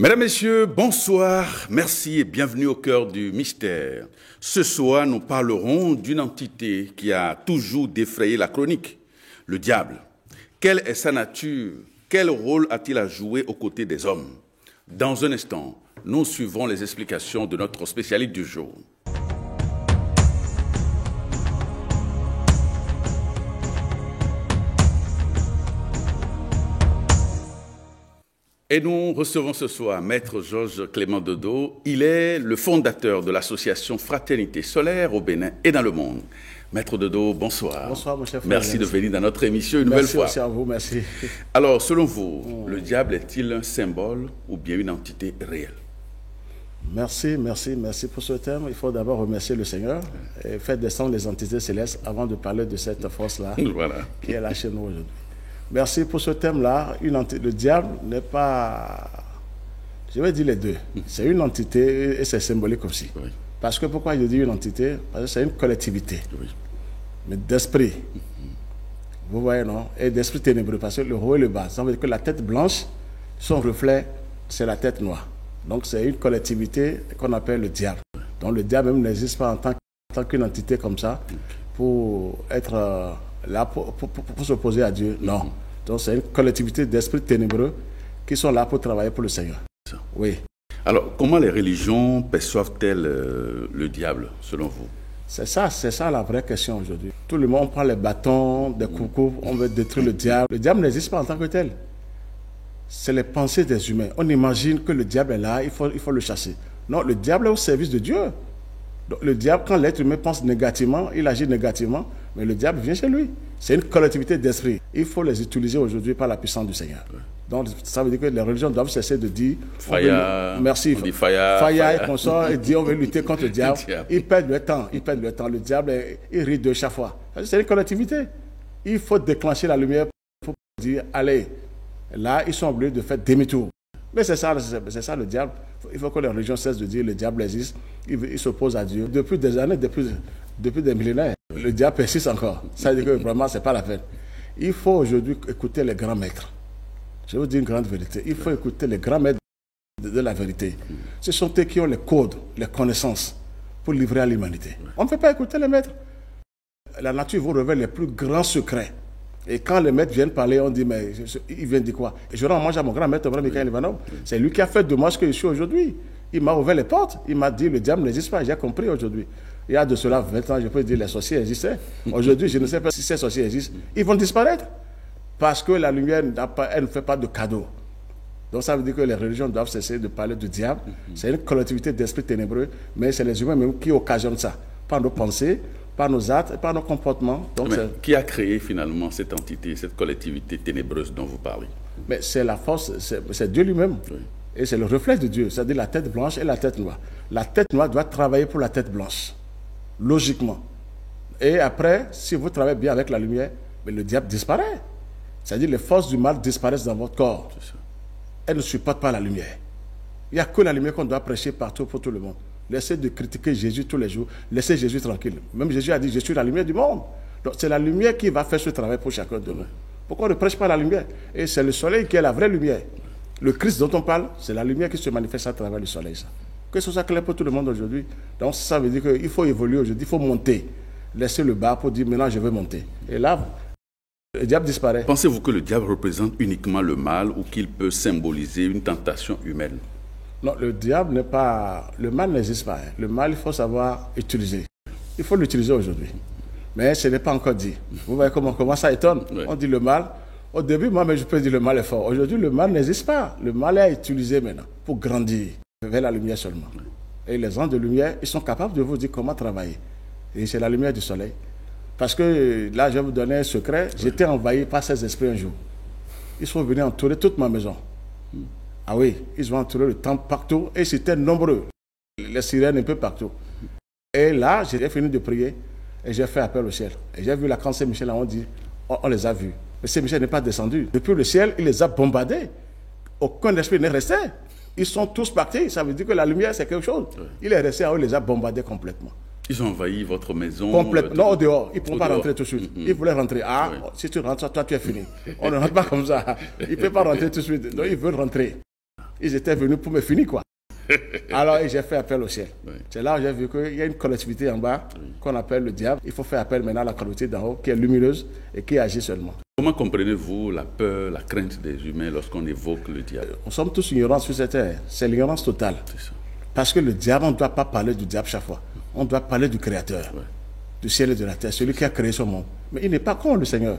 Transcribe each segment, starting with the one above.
Mesdames, Messieurs, bonsoir, merci et bienvenue au cœur du mystère. Ce soir, nous parlerons d'une entité qui a toujours défrayé la chronique, le diable. Quelle est sa nature? Quel rôle a-t-il à jouer aux côtés des hommes? Dans un instant, nous suivrons les explications de notre spécialiste du jour. Et nous recevons ce soir Maître Georges Clément Dodo. Il est le fondateur de l'association Fraternité Solaire au Bénin et dans le monde. Maître Dodo, bonsoir. Bonsoir, mon chef. Merci de venir dans notre émission une nouvelle fois. Merci à vous, merci. Alors, selon vous, le diable est-il un symbole ou bien une entité réelle? Merci pour ce thème. Il faut d'abord remercier le Seigneur et faire descendre les entités célestes avant de parler de cette force-là qui est là chez nous aujourd'hui. Merci pour ce thème-là. Le diable n'est pas... Je vais dire les deux. C'est une entité et c'est symbolique aussi. Oui. Parce que pourquoi je dis une entité? Parce que c'est une collectivité. Oui. Mais d'esprit. Vous voyez, non? Et d'esprit ténébreux. Parce que le haut et le bas. Ça veut dire que la tête blanche, son reflet, c'est la tête noire. Donc c'est une collectivité qu'on appelle le diable. Donc le diable même n'existe pas en tant qu'une entité comme ça pour être... là pour s'opposer à Dieu, non. Donc c'est une collectivité d'esprits ténébreux qui sont là pour travailler pour le Seigneur. Oui. Alors, comment les religions perçoivent-elles le diable, selon vous? C'est ça la vraie question aujourd'hui. Tout le monde prend les bâtons, des coucous, on veut détruire le diable. Le diable n'existe pas en tant que tel. C'est les pensées des humains. On imagine que le diable est là, il faut le chasser. Non, le diable est au service de Dieu. Donc, le diable, quand l'être humain pense négativement, il agit négativement, mais le diable vient chez lui. C'est une collectivité d'esprit. Il faut les utiliser aujourd'hui par la puissance du Seigneur. Ouais. Donc, ça veut dire que les religions doivent cesser de dire... Merci. Faya et consort, et dire on veut lutter contre le diable. Ils perdent le temps. Le diable, il rit de chaque fois. C'est une collectivité. Il faut déclencher la lumière pour dire, allez, là, ils sont obligés de faire demi-tour. Mais c'est ça le diable. Il faut que les religions cessent de dire le diable existe. Il s'oppose à Dieu. Depuis des années, depuis des millénaires, le diable persiste encore. Ça veut dire que vraiment, ce n'est pas la peine. Il faut aujourd'hui écouter les grands maîtres. Je vous dis une grande vérité. Il faut écouter les grands maîtres de la vérité. Ce sont eux qui ont les codes, les connaissances pour livrer à l'humanité. On ne peut pas écouter les maîtres. La nature vous révèle les plus grands secrets. Et quand les maîtres viennent parler, on dit, mais il vient dire quoi? Je rends hommage à mon grand maître, Michael Ivanov. C'est lui qui a fait de moi ce que je suis aujourd'hui. Il m'a ouvert les portes. Il m'a dit, le diable n'existe pas. J'ai compris aujourd'hui. Il y a de cela 20 ans, je peux dire, les sorciers existaient. Aujourd'hui, je ne sais pas si ces sorciers existent. Ils vont disparaître. Parce que la lumière, elle ne fait pas de cadeaux. Donc ça veut dire que les religions doivent cesser de parler du diable. C'est une collectivité d'esprits ténébreux, mais c'est les humains même qui occasionnent ça. Par nos pensées, par nos actes et par nos comportements. Donc qui a créé finalement cette entité, cette collectivité ténébreuse dont vous parlez? Mais c'est la force, c'est Dieu lui-même. Oui. Et c'est le reflet de Dieu, c'est-à-dire la tête blanche et la tête noire. La tête noire doit travailler pour la tête blanche, logiquement. Et après, si vous travaillez bien avec la lumière, mais le diable disparaît. C'est-à-dire les forces du mal disparaissent dans votre corps. Elles ne supportent pas la lumière. Il n'y a que la lumière qu'on doit prêcher partout pour tout le monde. Laissez de critiquer Jésus tous les jours. Laissez Jésus tranquille. Même Jésus a dit, je suis la lumière du monde. Donc c'est la lumière qui va faire ce travail pour chacun de nous. Pourquoi on ne prêche pas la lumière? Et c'est le soleil qui est la vraie lumière. Le Christ dont on parle, c'est la lumière qui se manifeste à travers le soleil. Ça. Que ce soit clair pour tout le monde aujourd'hui. Donc ça veut dire qu'il faut évoluer aujourd'hui, il faut monter. Laissez le bas pour dire, maintenant je veux monter. Et là, le diable disparaît. Pensez-vous que le diable représente uniquement le mal ou qu'il peut symboliser une tentation humaine? Non, le diable n'est pas... Le mal n'existe pas. Le mal, il faut savoir utiliser. Il faut l'utiliser aujourd'hui. Mais ce n'est pas encore dit. Vous voyez comment ça étonne? Oui. On dit le mal. Au début, moi, mais je peux dire le mal est fort. Aujourd'hui, le mal n'existe pas. Le mal est utilisé maintenant pour grandir vers la lumière seulement. Oui. Et les gens de lumière, ils sont capables de vous dire comment travailler. Et c'est la lumière du soleil. Parce que là, je vais vous donner un secret. Oui. J'étais envahi par ces esprits un jour. Ils sont venus entourer toute ma maison. Ah oui, ils ont entouré le temple partout et c'était nombreux. Les sirènes un peu partout. Et là, j'ai fini de prier et j'ai fait appel au ciel. Et j'ai vu la grande Saint-Michel, on dit, on les a vus. Mais Saint-Michel n'est pas descendu. Depuis le ciel, il les a bombardés. Aucun esprit n'est resté. Ils sont tous partis. Ça veut dire que la lumière, c'est quelque chose. Oui. Il est resté, il les a bombardés complètement. Ils ont envahi votre maison? Complètement. Non, au dehors. Ils ne pourront pas rentrer tout de suite. Ils voulaient rentrer. Ah, oui. Si tu rentres, toi, tu es fini. On ne rentre pas comme ça. Ils ne peuvent pas rentrer tout de suite. Donc, ils veulent rentrer. Ils étaient venus pour me finir, quoi. Alors, j'ai fait appel au ciel. Oui. C'est là où j'ai vu qu'il y a une collectivité en bas qu'on appelle le diable. Il faut faire appel maintenant à la collectivité d'en haut qui est lumineuse et qui agit seulement. Comment comprenez-vous la peur, la crainte des humains lorsqu'on évoque le diable? Nous sommes tous ignorants sur cette terre. C'est l'ignorance totale. C'est ça. Parce que le diable, on ne doit pas parler du diable chaque fois. On doit parler du Créateur, du ciel et de la terre, celui qui a créé ce monde. Mais il n'est pas con, le Seigneur.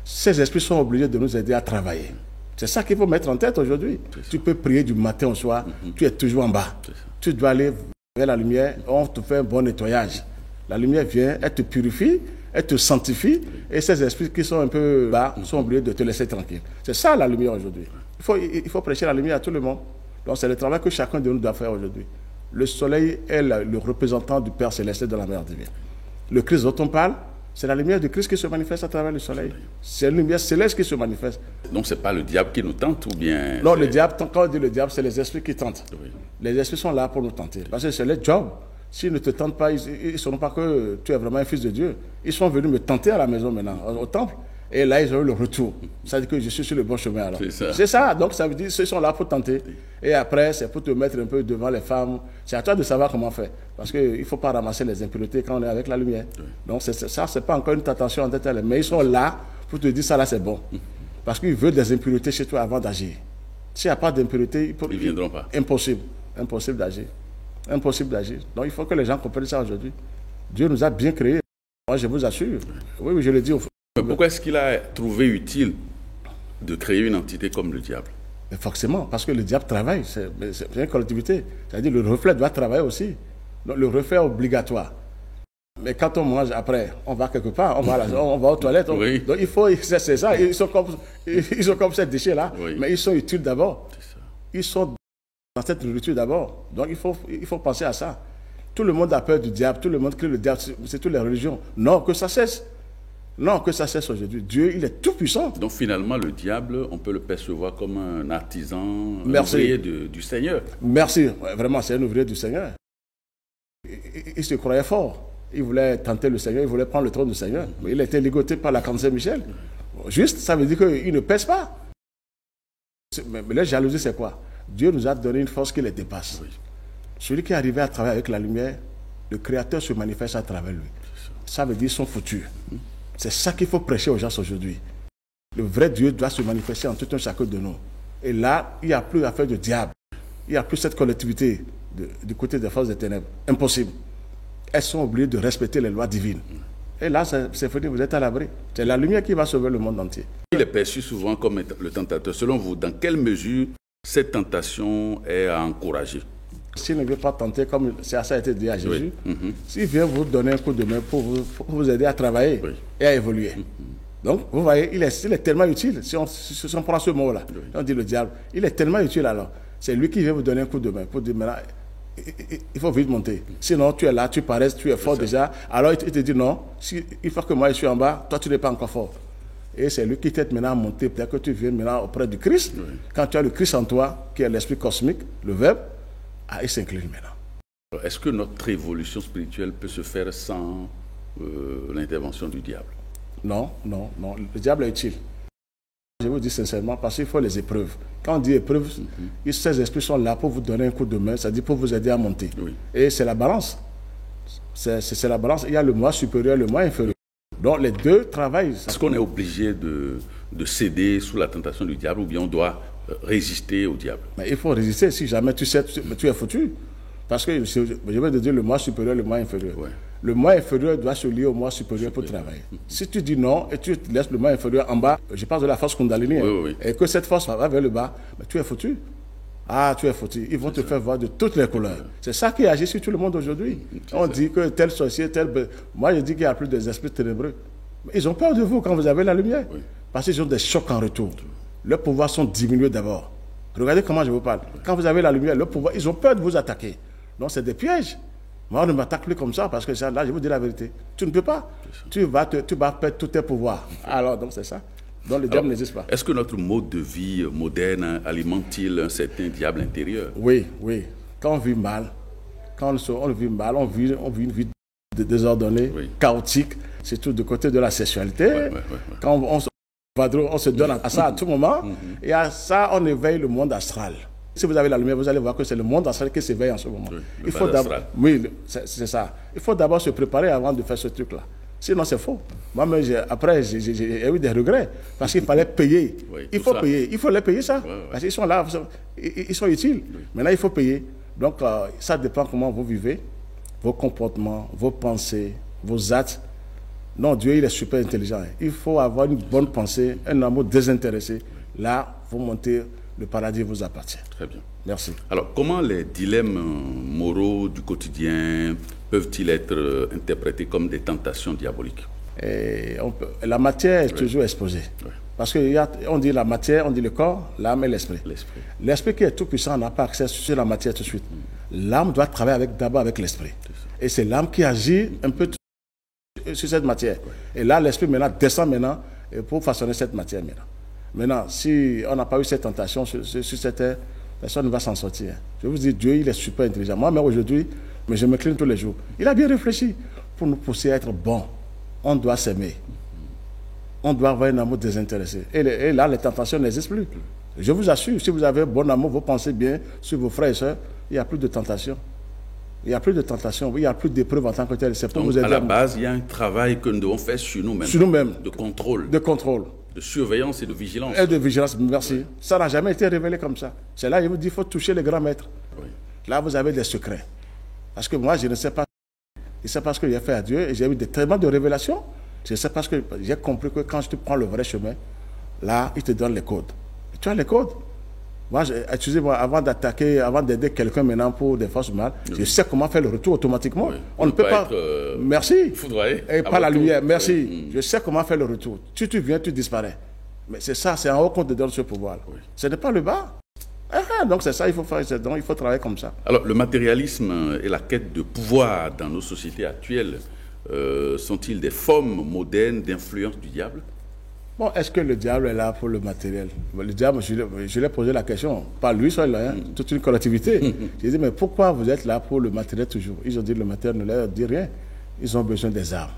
Ces esprits sont obligés de nous aider à travailler. C'est ça qu'il faut mettre en tête aujourd'hui. Tu peux prier du matin au soir, tu es toujours en bas. Tu dois aller vers la lumière, on te fait un bon nettoyage. La lumière vient, elle te purifie, elle te sanctifie, et ces esprits qui sont un peu bas sont obligés de te laisser tranquille. C'est ça la lumière aujourd'hui. Il faut prêcher la lumière à tout le monde. Donc c'est le travail que chacun de nous doit faire aujourd'hui. Le soleil est le représentant du Père Céleste de la Mère divine. Le Christ dont on parle, c'est la lumière de Christ qui se manifeste à travers le soleil. C'est la lumière céleste qui se manifeste. Donc ce n'est pas le diable qui nous tente ou bien... Non, le diable, quand on dit le diable, c'est les esprits qui tentent. Oui. Les esprits sont là pour nous tenter. Parce que c'est leur job. S'ils ne te tentent pas, ils ne sauront pas que tu es vraiment un fils de Dieu. Ils sont venus me tenter à la maison maintenant, au temple. Et là, ils ont eu le retour. Ça veut dire que je suis sur le bon chemin alors. C'est ça. Donc ça veut dire qu'ils sont là pour tenter. Et après, c'est pour te mettre un peu devant les femmes. C'est à toi de savoir comment faire. Parce qu'il ne faut pas ramasser les impuretés quand on est avec la lumière. Oui. Donc ça, ce n'est pas encore une tentation en tête. Mais ils sont là pour te dire ça là, c'est bon. Parce qu'ils veulent des impuretés chez toi avant d'agir. S'il n'y a pas d'impureté, ils ne viendront pas. Impossible. Impossible d'agir. Impossible d'agir. Donc il faut que les gens comprennent ça aujourd'hui. Dieu nous a bien créés. Moi, je vous assure. Oui, je le dis. Mais pourquoi est-ce qu'il a trouvé utile de créer une entité comme le diable? Mais forcément, parce que le diable travaille, c'est une collectivité. C'est-à-dire que le reflet doit travailler aussi. Donc le reflet est obligatoire. Mais quand on mange après, on va quelque part, on va aux toilettes. Oui. Donc il faut, c'est ça, ils sont comme ces déchets-là, oui. Mais ils sont utiles d'abord. Ils sont dans cette nourriture d'abord. Donc il faut penser à ça. Tout le monde a peur du diable, tout le monde crie le diable, c'est toutes les religions. Non, que ça cesse. Non, que ça cesse aujourd'hui. Dieu, il est tout puissant. Donc finalement, le diable, on peut le percevoir comme un artisan, un ouvrier du Seigneur. Merci. Vraiment, c'est un ouvrier du Seigneur. Il se croyait fort. Il voulait tenter le Seigneur, il voulait prendre le trône du Seigneur. Mais il a été ligoté par l'archange Saint-Michel. Juste, ça veut dire qu'il ne pèse pas. Mais la jalousie, c'est quoi? Dieu nous a donné une force qui les dépasse. Oui. Celui qui est arrivé à travailler avec la lumière, le Créateur se manifeste à travers lui. Ça veut dire qu'ils sont foutus. C'est ça qu'il faut prêcher aux gens aujourd'hui. Le vrai Dieu doit se manifester en tout un chacun de nous. Et là, il n'y a plus affaire de diable. Il n'y a plus cette collectivité du côté des forces des ténèbres. Impossible. Elles sont obligées de respecter les lois divines. Et là, c'est fini, vous êtes à l'abri. C'est la lumière qui va sauver le monde entier. Il est perçu souvent comme le tentateur. Selon vous, dans quelle mesure cette tentation est à encourager? S'il ne veut pas tenter, comme ça a été dit à Jésus, s'il vient vous donner un coup de main pour vous aider à travailler et à évoluer. Donc, vous voyez, il est tellement utile. Si on prend ce mot-là, on dit le diable, il est tellement utile alors. C'est lui qui vient vous donner un coup de main pour dire maintenant, il faut vite monter. Sinon, tu es là, tu parais, tu es fort déjà. Alors, il te dit non, il faut que moi je suis en bas, toi tu n'es pas encore fort. Et c'est lui qui t'aide maintenant à monter. Peut-être que tu viens maintenant auprès du Christ. Quand tu as le Christ en toi, qui est l'esprit cosmique, le Verbe, il s'incline maintenant. Est-ce que notre évolution spirituelle peut se faire sans l'intervention du diable? Non. Le diable est utile. Je vous dis sincèrement, parce qu'il faut les épreuves. Quand on dit épreuves, ces esprits sont là pour vous donner un coup de main, c'est-à-dire pour vous aider à monter. Oui. Et c'est la balance. C'est la balance. Il y a le moi supérieur, le moi inférieur. Donc les deux travaillent. Est-ce qu'on est obligé de céder sous la tentation du diable ou bien on doit résister au diable? Mais il faut résister. Si jamais tu sais, tu es foutu. Parce que je vais te dire le moi supérieur, le moi inférieur. Ouais. Le moi inférieur doit se lier au moi supérieur pour travailler. Si tu dis non et tu laisses le moi inférieur en bas, je parle de la force Kundalini, et que cette force va vers le bas, mais tu es foutu. Ah, tu es foutu. Ils vont te faire voir de toutes les couleurs. C'est ça qui agit sur tout le monde aujourd'hui. On dit que tel sorcier, tel... Moi, je dis qu'il y a plus des esprits ténébreux. Mais ils ont peur de vous quand vous avez la lumière. Parce qu'ils ont des chocs en retour. Leurs pouvoirs sont diminués d'abord. Regardez comment je vous parle. Quand vous avez la lumière, leurs pouvoirs, ils ont peur de vous attaquer. Donc, c'est des pièges. Moi, on ne m'attaque plus comme ça parce que là, je vous dis la vérité. Tu ne peux pas. Tu vas perdre tous tes pouvoirs. Alors, donc, c'est ça. Donc, le diable n'existe pas. Est-ce que notre mode de vie moderne alimente-t-il un certain diable intérieur? Oui. Quand on vit mal, on vit une vie désordonnée, chaotique, surtout du côté de la sexualité. Quand on se donne à ça à tout moment, et à ça, on éveille le monde astral. Si vous avez la lumière, vous allez voir que c'est le monde astral qui s'éveille en ce moment. Oui, Il faut d'abord, oui, c'est ça. Il faut d'abord se préparer avant de faire ce truc-là. Sinon, c'est faux. Moi-même, après, j'ai eu des regrets parce qu'il fallait payer. Oui, il faut ça. payer. Il faut les payer, ça. Ouais. Parce qu'ils sont là, ils sont utiles. Oui. Maintenant, il faut payer. Donc, ça dépend comment vous vivez, vos comportements, vos pensées, vos actes. Non, Dieu, il est super intelligent. Il faut avoir une bonne pensée, un amour désintéressé. Là, vous montez, le paradis vous appartient. Très bien. Merci. Alors, comment les dilemmes moraux du quotidien peuvent-ils être interprétés comme des tentations diaboliques? La matière est toujours exposée. Oui. Parce qu'on dit la matière, on dit le corps, l'âme et l'esprit. L'esprit qui est tout puissant n'a pas accès sur la matière tout de suite. L'âme doit travailler d'abord avec l'esprit. Et c'est l'âme qui agit un peu sur cette matière. Oui. Et là, l'esprit maintenant descend maintenant pour façonner cette matière maintenant. Maintenant, si on n'a pas eu cette tentation sur cette terre, personne ne va s'en sortir. Je vous dis, Dieu, il est super intelligent. Moi-même aujourd'hui, mais je me cligne tous les jours. Il a bien réfléchi pour nous pousser à être bons. On doit s'aimer. On doit avoir un amour désintéressé. Et là, les tentations n'existent plus. Je vous assure, si vous avez un bon amour, vous pensez bien sur vos frères et sœurs, il n'y a plus de tentation. Il n'y a plus de tentation, il n'y a plus d'épreuves en tant que tel. C'est pour vous aider. À la base, il y a un travail que nous devons faire sur nous-mêmes. Sur nous-mêmes. De contrôle. De contrôle. De surveillance et de vigilance. Et de vigilance, merci. Oui. Ça n'a jamais été révélé comme ça. C'est là, je vous dis, il faut toucher les grands maîtres. Oui. Là, vous avez des secrets. Parce que moi, je ne sais pas. Je ne sais pas ce que j'ai fait à Dieu. Et j'ai eu tellement de révélations. Je ne sais pas ce que j'ai compris que quand tu prends le vrai chemin, là, il te donne les codes. Et tu as les codes. Moi, excusez-moi, avant d'attaquer, avant d'aider quelqu'un maintenant pour des forces mal, oui. Je sais comment faire le retour automatiquement. Oui. On ne peut pas. Merci. Foudroyé. Et par la lumière. Merci. Oui. Je sais comment faire le retour. Si tu viens, tu disparais. Mais c'est ça, c'est en haut qu'on te donne ce pouvoir. Oui. Ce n'est pas le bas. Donc c'est ça, il faut faire. Donc il faut travailler comme ça. Alors, le matérialisme et la quête de pouvoir dans nos sociétés actuelles sont-ils des formes modernes d'influence du diable? Bon, est-ce que le diable est là pour le matériel? Le diable, je lui ai posé la question, pas lui seul, hein, toute une collectivité. J'ai dit, mais pourquoi vous êtes là pour le matériel toujours? Ils ont dit, le matériel ne leur dit rien. Ils ont besoin des armes.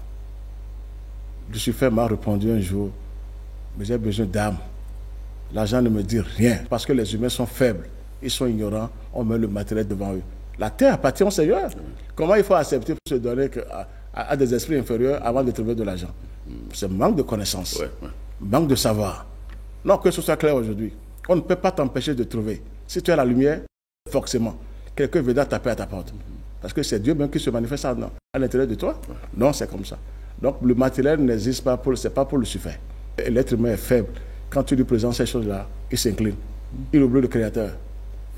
Lucifer m'a répondu un jour, mais j'ai besoin d'armes. L'argent ne me dit rien, parce que les humains sont faibles, ils sont ignorants, on met le matériel devant eux. La terre appartient au Seigneur. Comment il faut accepter pour se donner à des esprits inférieurs avant de trouver de l'argent? C'est manque de connaissance. Manque de savoir. Non, que ce soit clair aujourd'hui. On ne peut pas t'empêcher de trouver. Si tu as la lumière, forcément, quelqu'un viendra taper à ta porte. Parce que c'est Dieu même qui se manifeste à l'intérieur de toi. Non, c'est comme ça. Donc le matériel n'existe pas, c'est pas pour Lucifer. L'être humain est faible. Quand tu lui présentes ces choses-là, il s'incline. Il oublie le Créateur.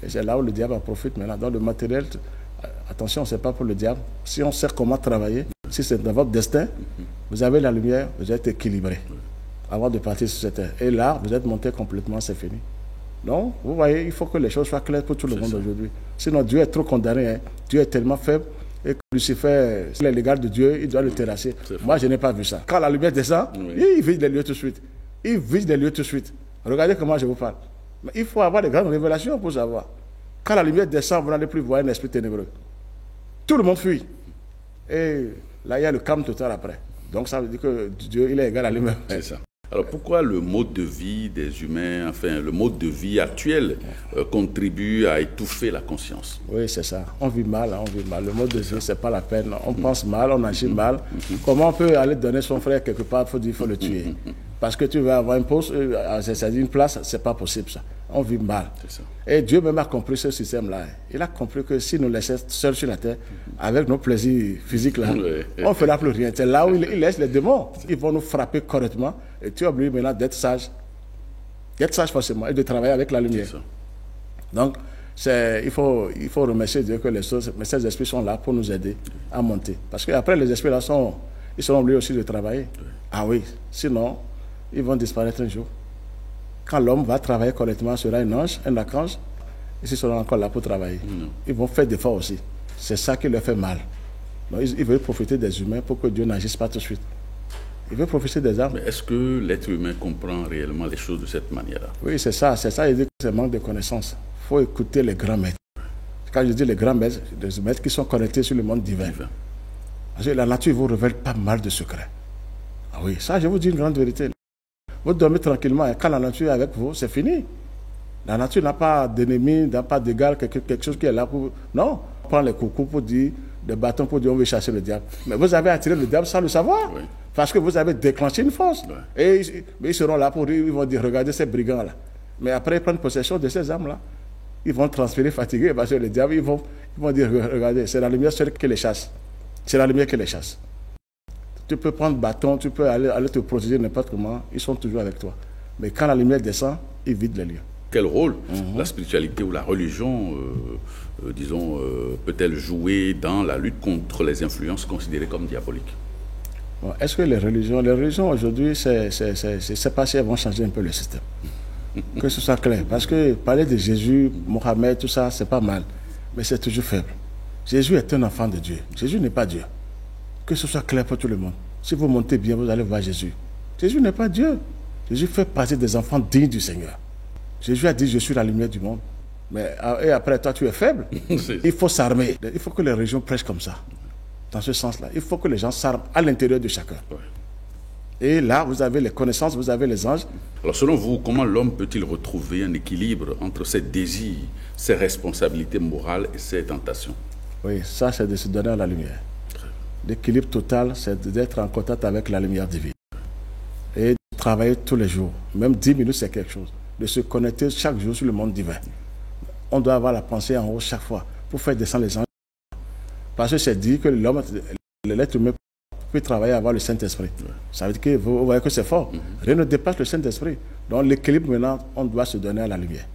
Et c'est là où le diable en profite maintenant. Dans le matériel, attention, ce n'est pas pour le diable. Si on sait comment travailler, si c'est dans votre destin, vous avez la lumière, vous êtes équilibré avant de partir sur cette terre. Et là, vous êtes monté complètement, c'est fini. Donc, vous voyez, il faut que les choses soient claires pour tout le monde aujourd'hui. Sinon, Dieu est trop condamné. Hein. Dieu est tellement faible et que Lucifer, s'il est l'égal de Dieu, il doit le terrasser. Moi, je n'ai pas vu ça. Quand la lumière descend, il vide les lieux tout de suite. Il vide les lieux tout de suite. Regardez comment je vous parle. Mais il faut avoir des grandes révélations pour savoir. Quand la lumière descend, vous n'allez plus voir un esprit ténébreux. Tout le monde fuit. Et là, il y a le calme total après. Donc, ça veut dire que Dieu, il est égal à lui-même. C'est ça. Alors, pourquoi le mode de vie des humains, enfin, le mode de vie actuel contribue à étouffer la conscience? Oui, c'est ça. On vit mal, on vit mal. Le mode de vie, c'est pas la peine. On pense mal, on agit mal. Comment on peut aller donner son frère quelque part? Il faut le tuer. Parce que tu veux avoir une poste, c'est-à-dire une place, c'est pas possible ça. On vit mal. Ça. Et Dieu même a compris ce système-là. Il a compris que si nous laissons seuls sur la terre, avec nos plaisirs physiques là, on ne fera plus rien. C'est là où il laisse les démons. Ils vont nous frapper correctement. Et tu es obligé maintenant d'être sage. D'être sage forcément et de travailler avec la lumière. Donc, il faut remercier Dieu que ces esprits sont là pour nous aider à monter. Parce qu'après, les esprits là ils seront obligés aussi de travailler. Ah oui, sinon, ils vont disparaître un jour. Quand l'homme va travailler correctement, sera un ange, un archange, et ils seront encore là pour travailler. Ils vont faire des efforts aussi. C'est ça qui leur fait mal. Donc, ils veulent profiter des humains pour que Dieu n'agisse pas tout de suite. Ils veulent profiter des âmes. Mais est-ce que l'être humain comprend réellement les choses de cette manière-là? Oui, c'est ça. Il dit que c'est manque de connaissance. Il faut écouter les grands maîtres. Quand je dis les grands maîtres, les maîtres qui sont connectés sur le monde divin. Parce que la nature vous révèle pas mal de secrets. Ah oui, ça, je vous dis une grande vérité. Vous dormez tranquillement et quand la nature est avec vous, c'est fini. La nature n'a pas d'ennemi, n'a pas d'égal, quelque chose qui est là pour... Non, on prend les coucous pour dire, des bâtons pour dire on veut chasser le diable. Mais vous avez attiré le diable sans le savoir. Oui. Parce que vous avez déclenché une force. Oui. Et ils seront là pour dire, ils vont dire, regardez ces brigands-là. Mais après, ils prennent possession de ces âmes-là. Ils vont transpirer fatigués parce que le diable, ils vont dire, regardez, c'est la lumière seule qui les chasse. C'est la lumière qui les chasse. Tu peux prendre bâton, tu peux aller te protéger n'importe comment, ils sont toujours avec toi. Mais quand la lumière descend, ils vident les lieux. Quel rôle la spiritualité ou la religion, peut-elle jouer dans la lutte contre les influences considérées comme diaboliques? Bon, est-ce que les religions aujourd'hui, c'est pas si elles vont changer un peu le système. Que ce soit clair. Parce que parler de Jésus, Mohamed, tout ça, c'est pas mal. Mais c'est toujours faible. Jésus est un enfant de Dieu. Jésus n'est pas Dieu. Que ce soit clair pour tout le monde. Si vous montez bien, vous allez voir Jésus. Jésus n'est pas Dieu. Jésus fait partie des enfants dignes du Seigneur. Jésus a dit, je suis la lumière du monde. Et après, toi, tu es faible. Il faut s'armer. Il faut que les religions prêchent comme ça. Dans ce sens-là. Il faut que les gens s'arment à l'intérieur de chacun. Ouais. Et là, vous avez les connaissances, vous avez les anges. Alors, selon vous, comment l'homme peut-il retrouver un équilibre entre ses désirs, ses responsabilités morales et ses tentations? Oui, ça, c'est de se donner à la lumière. L'équilibre total, c'est d'être en contact avec la lumière divine. Et de travailler tous les jours. Même 10 minutes, c'est quelque chose. De se connecter chaque jour sur le monde divin. On doit avoir la pensée en haut chaque fois pour faire descendre les anges. Parce que c'est dit que l'homme, l'être humain, peut travailler à avoir le Saint-Esprit. Ouais. Ça veut dire que vous voyez que c'est fort. Rien ne dépasse le Saint-Esprit. Donc l'équilibre maintenant, on doit se donner à la lumière.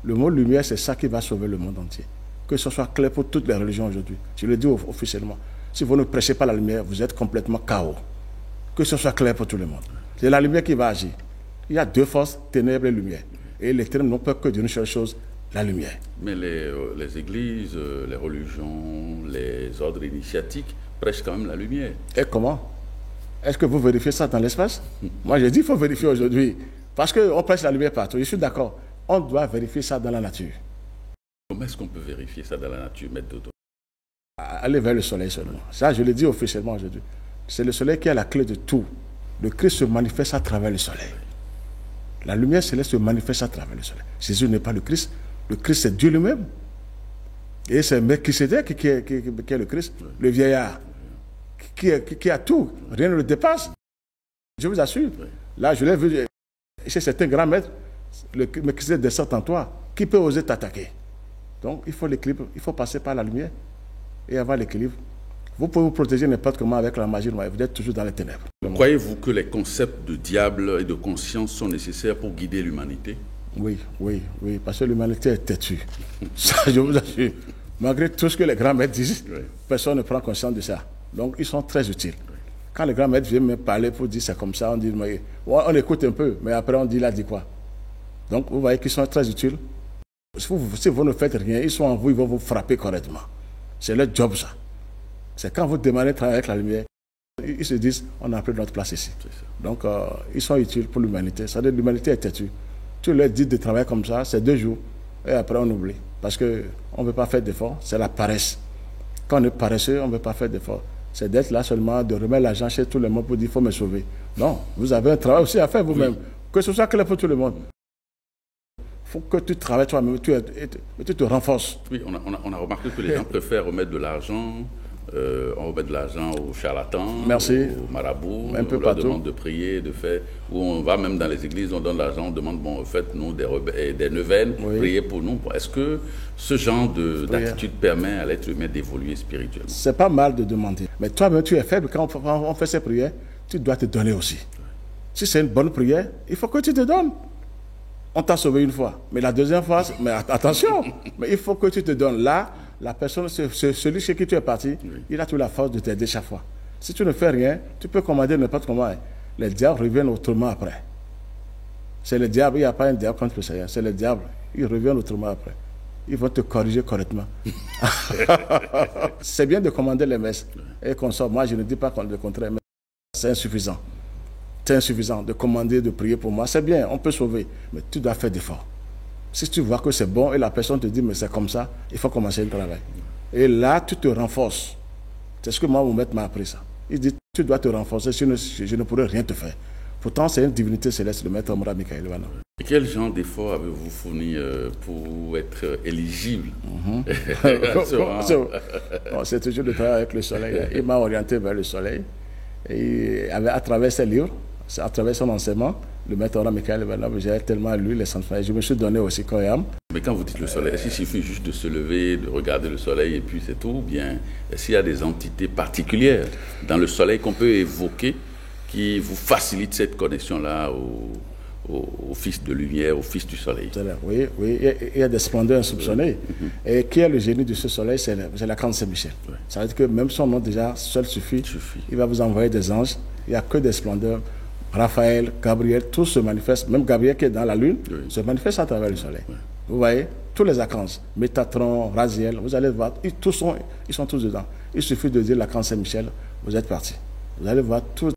Le mot lumière, c'est ça qui va sauver le monde entier. Que ce soit clair pour toutes les religions aujourd'hui. Je le dis officiellement. Si vous ne prêchez pas la lumière, vous êtes complètement KO. Que ce soit clair pour tout le monde. C'est la lumière qui va agir. Il y a deux forces, ténèbres et lumière. Et les ténèbres n'ont pas que d'une seule chose, la lumière. Mais les églises, les religions, les ordres initiatiques prêchent quand même la lumière. Et comment? Est-ce que vous vérifiez ça dans l'espace? Moi, j'ai dit qu'il faut vérifier aujourd'hui. Parce qu'on prêche la lumière partout. Je suis d'accord. On doit vérifier ça dans la nature. Comment est-ce qu'on peut vérifier ça dans la nature, Maître Dodo? Aller vers le soleil seulement. Ça, je le dis officiellement aujourd'hui. C'est le soleil qui a la clé de tout. Le Christ se manifeste à travers le soleil. La lumière céleste se manifeste à travers le soleil. Jésus n'est pas le Christ. Le Christ, c'est Dieu lui-même. Et c'est Melchisédek qui est le Christ, le vieillard, qui a tout. Rien ne le dépasse. Je vous assure. Là, je l'ai vu chez certains grands maîtres. Le Melchisédek descend en toi. Qui peut oser t'attaquer? Donc, il faut l'équilibre. Il faut passer par la lumière et avoir l'équilibre. Vous pouvez vous protéger n'importe comment avec la magie, mais vous êtes toujours dans les ténèbres. Croyez-vous que les concepts de diable et de conscience sont nécessaires pour guider l'humanité? Oui, parce que l'humanité est têtue. Ça, je vous assure. Malgré tout ce que les grands maîtres disent, personne ne prend conscience de ça. Donc, ils sont très utiles. Quand les grands maîtres viennent me parler pour dire c'est comme ça, on dit, on écoute un peu, mais après on dit, il a dit quoi? Donc, vous voyez qu'ils sont très utiles. Si vous ne faites rien, ils sont en vous, ils vont vous frapper correctement. C'est leur job, ça. C'est quand vous demandez de travailler avec la lumière, ils se disent, on a pris notre place ici. Donc, ils sont utiles pour l'humanité. Ça veut dire l'humanité est têtue. Tu leur dis de travailler comme ça, c'est 2 jours, et après on oublie. Parce qu'on ne veut pas faire d'efforts, c'est la paresse. Quand on est paresseux, on ne veut pas faire d'efforts. C'est d'être là seulement, de remettre l'argent chez tout le monde pour dire, il faut me sauver. Non, vous avez un travail aussi à faire vous-même. Que ce soit clair pour tout le monde. Il faut que tu travailles toi-même, tu te renforces. Oui, on a remarqué que les gens préfèrent remettre de l'argent. On remet de l'argent aux charlatans, aux marabouts, on leur demande de prier, de faire, ou on va même dans les églises, on donne l'argent, on demande, faites-nous des neuvaines, priez pour nous. Est-ce que ce genre d'attitude permet à l'être humain d'évoluer spirituellement? C'est pas mal de demander, mais toi-même tu es faible, quand on fait ces prières, tu dois te donner aussi. Si c'est une bonne prière, il faut que tu te donnes. On t'a sauvé une fois, mais la deuxième fois, mais attention, mais il faut que tu te donnes là. La personne, celui chez qui tu es parti, il a toute la force de t'aider chaque fois. Si tu ne fais rien, tu peux commander n'importe comment. Les diables reviennent autrement après. C'est le diable, il n'y a pas un diable contre le Seigneur. C'est le diable, ils reviennent autrement après. Ils vont te corriger correctement. C'est bien de commander les messes et qu'on sort. Moi, je ne dis pas le contraire, mais c'est insuffisant. C'est insuffisant de commander, de prier pour moi. C'est bien, on peut sauver, mais tu dois faire d'efforts. Si tu vois que c'est bon et la personne te dit, mais c'est comme ça, il faut commencer le travail. Et là, tu te renforces. C'est ce que moi, mon maître m'a appris ça. Il dit, tu dois te renforcer, sinon je ne pourrai rien te faire. Il Pourtant, c'est une divinité céleste, le maître Omra Michael Ivanov. Et quel genre d'efforts avez-vous fourni pour être éligible C'est toujours le travail avec le soleil. Il m'a orienté vers le soleil. Et à travers ses livres, à travers son enseignement, le maître Omra Michael Ivanov, j'ai tellement lu les saintes familles. Je me suis donné aussi corps et âme. Mais quand vous dites le soleil, est-ce qu'il suffit juste de se lever, de regarder le soleil et puis c'est tout? Ou bien est-ce qu'il y a des entités particulières dans le soleil qu'on peut évoquer qui vous facilitent cette connexion-là au fils de lumière, au fils du soleil? Oui, il y a des splendeurs insoupçonnées. Et qui est le génie de ce soleil? C'est l'archange Saint-Michel. Ouais. Ça veut dire que même son nom déjà seul suffit. Il va vous envoyer des anges. Il n'y a que des splendeurs. Raphaël, Gabriel, tous se manifestent. Même Gabriel qui est dans la lune se manifeste à travers le soleil. Ouais. Vous voyez, tous les archanges, Métatron, Raziel, vous allez voir, ils sont tous dedans. Il suffit de dire l'archange Saint-Michel, vous êtes partis. Vous allez voir tous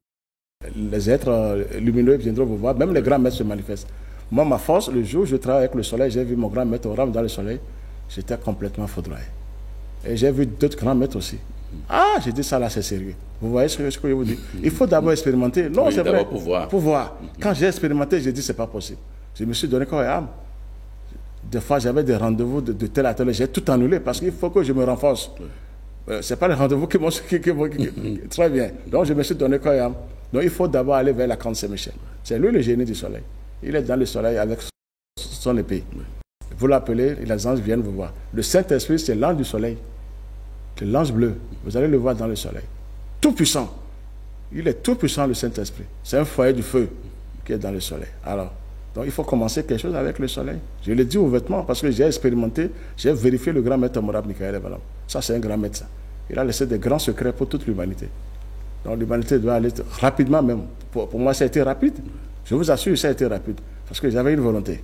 les êtres lumineux viendront vous voir, même les grands maîtres se manifestent. Moi, ma force, le jour où je travaille avec le soleil, j'ai vu mon grand maître Oram dans le soleil, j'étais complètement foudroyé. Et j'ai vu d'autres grands maîtres aussi. Ah, j'ai dit ça là, c'est sérieux. Vous voyez ce que je vous dis? Il faut d'abord expérimenter. Non, c'est vrai. Pouvoir. Quand j'ai expérimenté, j'ai dit c'est pas possible. Je me suis donné corps et âme. Des fois, j'avais des rendez-vous de tel à tel, j'ai tout annulé parce qu'il faut que je me renforce. C'est pas les rendez-vous qui m'ont... Très bien. Donc, je me suis donné corps et âme. Donc, il faut d'abord aller vers l'archange Saint-Michel. C'est lui le génie du soleil. Il est dans le soleil avec son épée. Vous l'appelez, les anges viennent vous voir. Le Saint-Esprit, c'est l'ange du soleil. C'est l'ange bleu. Vous allez le voir dans le soleil. Tout puissant. Il est tout puissant, le Saint-Esprit. C'est un foyer du feu qui est dans le soleil. Alors, donc il faut commencer quelque chose avec le soleil. Je le dis ouvertement parce que j'ai expérimenté, j'ai vérifié le grand maître Omra Michael Ivanov. Ça, c'est un grand médecin. Il a laissé des grands secrets pour toute l'humanité. Donc l'humanité doit aller rapidement même. Pour moi, ça a été rapide. Je vous assure, ça a été rapide. Parce que j'avais une volonté.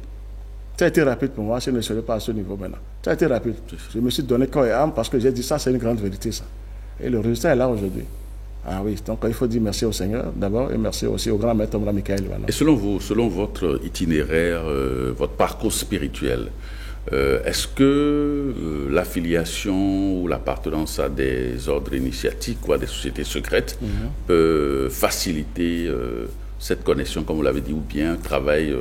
Ça a été rapide pour moi, je ne serai pas à ce niveau maintenant. Ça a été rapide. Je me suis donné corps et âme parce que j'ai dit ça, c'est une grande vérité, ça. Et le résultat est là aujourd'hui. Ah oui, donc il faut dire merci au Seigneur d'abord et merci aussi au grand maître Omra Michael Ivanov. Et selon vous, selon votre itinéraire, votre parcours spirituel, est-ce que l'affiliation ou l'appartenance à des ordres initiatiques ou à des sociétés secrètes peut faciliter cette connexion, comme vous l'avez dit, ou bien un travail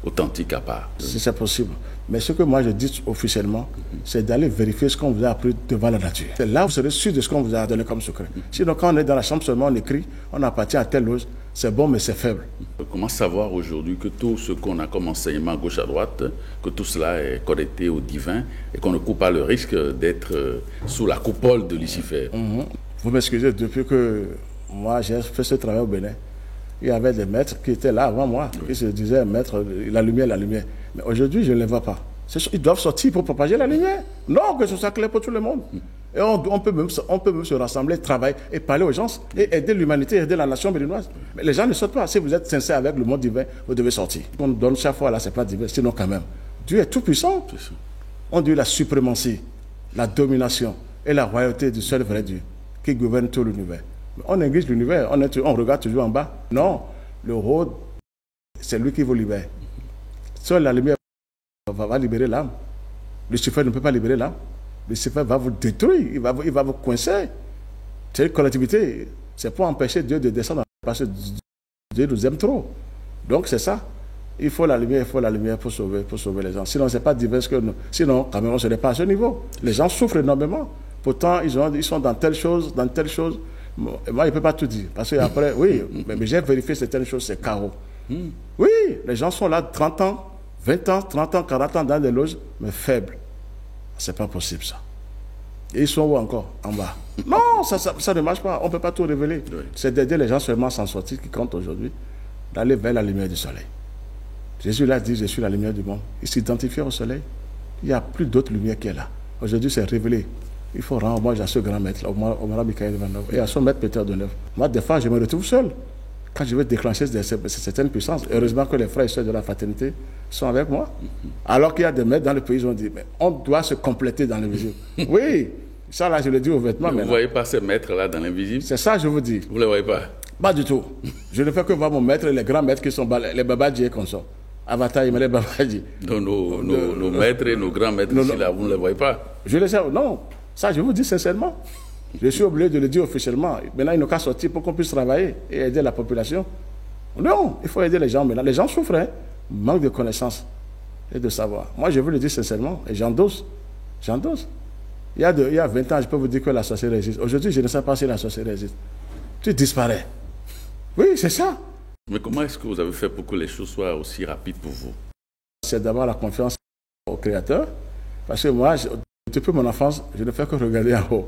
authentique à part? Si c'est possible. Mais ce que moi je dis officiellement, c'est d'aller vérifier ce qu'on vous a appris devant la nature. C'est là où vous serez sûr de ce qu'on vous a donné comme secret. Sinon, quand on est dans la chambre seulement, on écrit, on appartient à telle chose, c'est bon, mais c'est faible. Comment savoir aujourd'hui que tout ce qu'on a comme enseignement gauche à droite, que tout cela est connecté au divin et qu'on ne court pas le risque d'être sous la coupole de Lucifer? Vous m'excusez, depuis que moi j'ai fait ce travail au Bénin, il y avait des maîtres qui étaient là avant moi, qui se disaient, maître, la lumière, la lumière. Mais aujourd'hui, je ne les vois pas. Ils doivent sortir pour propager la lumière. Non, que ce soit clair pour tout le monde. Et on peut même se rassembler, travailler et parler aux gens et aider l'humanité, aider la nation béninoise. Mais les gens ne sortent pas. Si vous êtes sincère avec le monde divin, vous devez sortir. On donne chaque fois là, c'est pas divin, sinon quand même. Dieu est tout puissant. On dit la suprématie, la domination et la royauté du seul vrai Dieu qui gouverne tout l'univers. On néglige l'univers, on regarde toujours en bas. Non, le haut, c'est lui qui vous libère. Seule la lumière va libérer l'âme. Lucifer ne peut pas libérer l'âme. Lucifer va vous détruire, il va vous coincer. C'est une collectivité. C'est pour empêcher Dieu de descendre parce que Dieu nous aime trop. Donc c'est ça. Il faut la lumière pour sauver les gens. Sinon, ce n'est pas divers que nous. Sinon, quand même, on ne serait pas à ce niveau. Les gens souffrent énormément. Pourtant, ils sont dans telle chose. Moi, je ne peux pas tout dire. Parce qu'après, oui, mais j'ai vérifié certaines choses, c'est chaos. Oui, les gens sont là 30 ans, 20 ans, 30 ans, 40 ans dans des loges, mais faibles. C'est pas possible, ça. Et ils sont où encore? En bas. Non, ça ne marche pas. On ne peut pas tout révéler. Oui. C'est d'aider les gens seulement à s'en sortir qui compte aujourd'hui, d'aller vers la lumière du soleil. Jésus l'a dit, je suis la lumière du monde. Il s'identifie au soleil. Il n'y a plus d'autre lumière qui est là. Aujourd'hui, c'est révélé. Il faut rendre hommage à ce grand maître, Omra Michael Ivanov, et à son maître Peter Deneuve. Moi, des fois, je me retrouve seul. Quand je veux déclencher certaines puissances, heureusement que les frères et sœurs de la fraternité sont avec moi. Alors qu'il y a des maîtres dans le pays, ils ont dit, mais on doit se compléter dans l'invisible. Oui, ça là, je le dis ouvertement. Vous ne voyez pas ces maîtres-là dans l'invisible? C'est ça, je vous dis. Vous ne les voyez pas? Pas du tout. Je ne fais que voir mon maître et les grands maîtres qui sont les babadji et consorts. Avatar, il me les babadji. Donc nos maîtres et nos grands maîtres ici, là, vous ne les voyez pas? Je les sais, non. Ça, je vous dis sincèrement. Je suis obligé de le dire officiellement. Maintenant, ils n'ont qu'à sortir pour qu'on puisse travailler et aider la population. Non, il faut aider les gens maintenant. Les gens souffrent, hein, manque de connaissances et de savoir. Moi, je vous le dis sincèrement, et j'endosse. J'endosse. Il y a 20 ans, je peux vous dire que la sorcellerie existe. Aujourd'hui, je ne sais pas si la sorcellerie existe. Tu disparais. Oui, c'est ça. Mais comment est-ce que vous avez fait pour que les choses soient aussi rapides pour vous? C'est d'abord la confiance au Créateur. Parce que moi, depuis mon enfance, je ne fais que regarder en haut.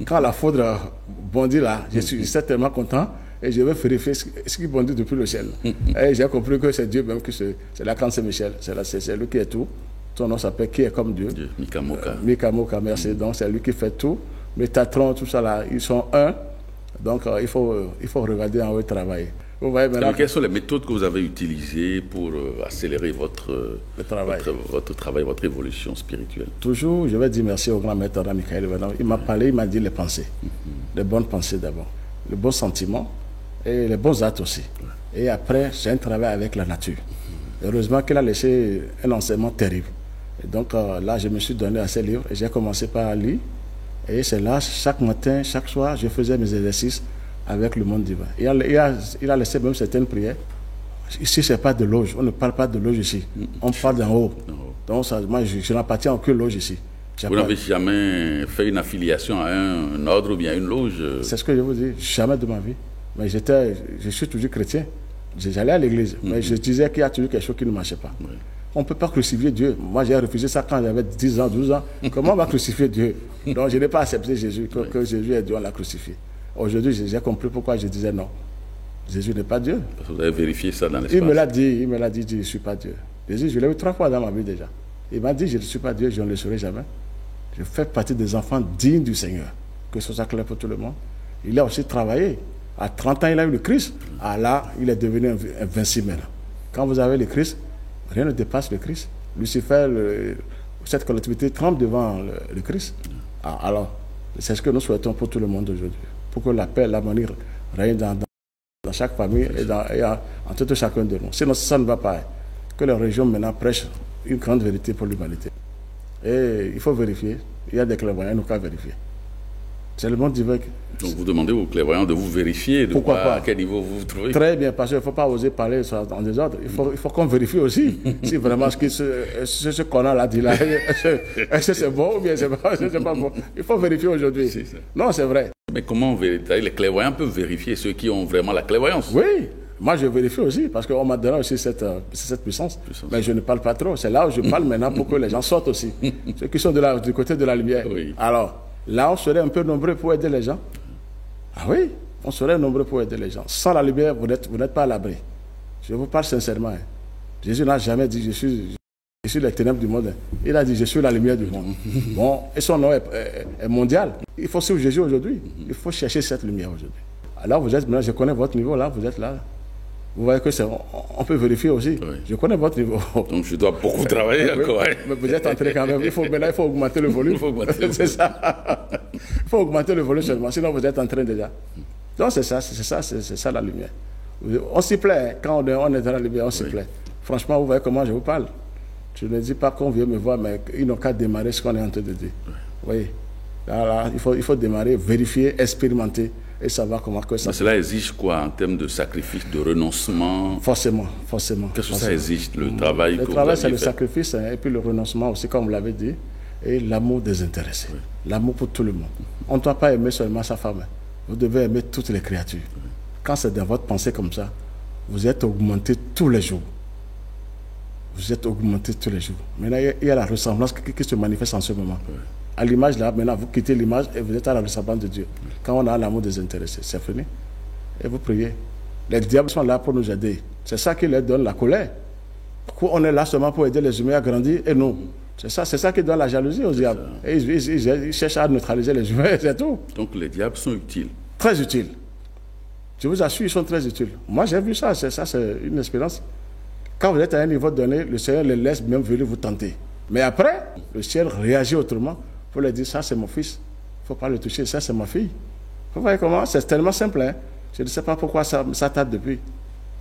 Quand la foudre bondit là, je suis tellement content et je vais vérifier ce qui bondit depuis le ciel. Et j'ai compris que c'est Dieu même, c'est l'archange Saint-Michel. C'est lui qui est tout. Son nom s'appelle Qui est comme Dieu. Mikamoka. Mikamoka, merci. Donc c'est lui qui fait tout. Métatron, tout ça là, ils sont un. Donc il faut regarder en haut et travailler. Vous voyez maintenant. Quelles sont les méthodes que vous avez utilisées pour accélérer votre travail, votre évolution spirituelle? Toujours, je vais dire merci au grand maître Michael. Il m'a parlé, il m'a dit les pensées. Les bonnes pensées d'abord, les bons sentiments et les bons actes aussi. Et après, c'est un travail avec la nature. Heureusement qu'il a laissé un enseignement terrible. Et donc là, je me suis donné à ces livres et j'ai commencé par lire. Et c'est là, chaque matin, chaque soir, je faisais mes exercices avec le monde divin. Il a laissé même certaines prières. Ici, ce n'est pas de loge. On ne parle pas de loge ici. On parle d'en haut. Donc, moi, je n'appartiens à aucune loge ici. Vous n'avez jamais fait une affiliation à un ordre ou bien une loge? C'est ce que je vous dis. Jamais de ma vie. Mais je suis toujours chrétien. J'allais à l'église. Mais je disais qu'il y a toujours quelque chose qui ne marchait pas. On ne peut pas crucifier Dieu. Moi, j'ai refusé ça quand j'avais 10 ans, 12 ans. Comment on va crucifier Dieu? Donc, je n'ai pas accepté Jésus, que Jésus est Dieu, on l'a crucifié. Aujourd'hui, j'ai compris pourquoi je disais non. Jésus n'est pas Dieu. Parce que vous avez vérifié ça dans l'espace. Il me l'a dit, je ne suis pas Dieu. Jésus, je l'ai eu 3 fois dans ma vie déjà. Il m'a dit, je ne suis pas Dieu, je ne le serai jamais. Je fais partie des enfants dignes du Seigneur. Que ce soit clair pour tout le monde. Il a aussi travaillé. À 30 ans, il a eu le Christ. Ah là, il est devenu invincible. Quand vous avez le Christ, rien ne dépasse le Christ. Lucifer, cette collectivité tremble devant le Christ. Ah, alors, c'est ce que nous souhaitons pour tout le monde aujourd'hui. Pour que la paix, l'harmonie règne dans chaque famille et en tout chacun de nous. Sinon, ça ne va pas. Que les régions maintenant prêchent une grande vérité pour l'humanité. Et il faut vérifier. Il y a des clairvoyants, il n'y a qu'à vérifier. C'est le monde divin. Donc vous demandez aux clairvoyants de vous vérifier, de Pourquoi voir pas? à quel niveau vous vous trouvez. Très bien, parce qu'il ne faut pas oser parler en désordre. Il faut qu'on vérifie aussi si vraiment ce qu'on a là dit là, est-ce que c'est bon ou bien c'est pas bon. Il faut vérifier aujourd'hui. Non, c'est vrai. Mais comment vérifier? Les clairvoyants peuvent vérifier ceux qui ont vraiment la clairvoyance. Oui, moi je vérifie aussi parce qu'on m'a donné aussi cette puissance. Mais je ne parle pas trop. C'est là où je parle maintenant pour que les gens sortent aussi. Ceux qui sont du côté de la lumière. Oui. Alors, là, on serait un peu nombreux pour aider les gens. Ah oui, on serait nombreux pour aider les gens. Sans la lumière, vous n'êtes pas à l'abri. Je vous parle sincèrement. Jésus n'a jamais dit je suis les ténèbres du monde. Il a dit je suis la lumière du monde. Bon, et son nom est mondial. Il faut suivre Jésus aujourd'hui. Il faut chercher cette lumière aujourd'hui. Alors vous êtes maintenant, je connais votre niveau là, vous êtes là. Vous voyez que on peut vérifier aussi. Oui. Je connais votre niveau. Donc je dois beaucoup travailler encore. Oui, mais vous êtes entré quand même. Maintenant, il faut augmenter le volume. C'est ça. Il faut augmenter le volume seulement. Sinon, vous êtes en train déjà. Donc c'est ça la lumière. On s'y plaît. Quand on est dans la lumière, on s'y plaît. Franchement, vous voyez comment je vous parle. Je ne dis pas qu'on vient me voir, mais ils n'ont qu'à démarrer ce qu'on est en train de dire. Oui. Vous voyez. Là, il faut démarrer, vérifier, expérimenter et savoir comment que ça. Mais cela exige quoi en termes de sacrifice, de renoncement? Forcément. Qu'est-ce que ça exige, le travail? Le travail, c'est le sacrifice, hein, et puis le renoncement aussi, comme vous l'avez dit, et l'amour désintéressé. Oui. L'amour pour tout le monde. On ne doit pas aimer seulement sa femme. Vous devez aimer toutes les créatures. Oui. Quand c'est dans votre pensée comme ça, vous êtes augmenté tous les jours. Vous êtes augmenté tous les jours. Maintenant, il y a la ressemblance qui se manifeste en ce moment. Oui. À l'image là, maintenant vous quittez l'image et vous êtes à la ressemblance de Dieu. Quand on a l'amour désintéressé, c'est fini. Et vous priez. Les diables sont là pour nous aider. C'est ça qui leur donne la colère. On est là seulement pour aider les humains à grandir et nous. C'est ça qui donne la jalousie aux diables. Et ils cherchent à neutraliser les humains, c'est tout. Donc les diables sont utiles. Très utiles. Je vous assure, ils sont très utiles. Moi j'ai vu ça, c'est une expérience. Quand vous êtes à un niveau donné, le Seigneur les laisse même venir vous tenter. Mais après, le ciel réagit autrement. Il faut leur dire, ça c'est mon fils, il ne faut pas le toucher, ça c'est ma fille. Vous voyez comment? C'est tellement simple. Hein? Je ne sais pas pourquoi ça tarde depuis.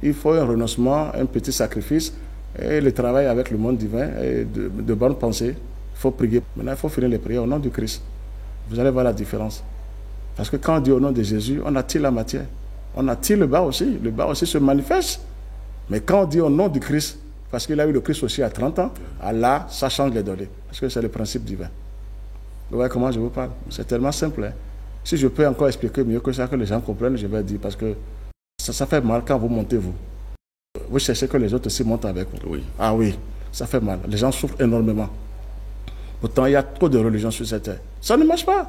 Il faut un renoncement, un petit sacrifice, et le travail avec le monde divin, et de bonnes pensées. Il faut prier. Maintenant, il faut finir les prières au nom du Christ. Vous allez voir la différence. Parce que quand on dit au nom de Jésus, on attire la matière. On attire le bas aussi. Le bas aussi se manifeste. Mais quand on dit au nom du Christ, parce qu'il a eu le Christ aussi à 30 ans, là, ça change les données. Parce que c'est le principe divin. Vous voyez comment je vous parle? C'est tellement simple. Hein? Si je peux encore expliquer mieux que ça, que les gens comprennent, je vais dire. Parce que ça fait mal quand vous montez, vous. Vous cherchez que les autres aussi montent avec vous. Oui. Ah oui, ça fait mal. Les gens souffrent énormément. Pourtant, il y a trop de religions sur cette terre. Ça ne marche pas.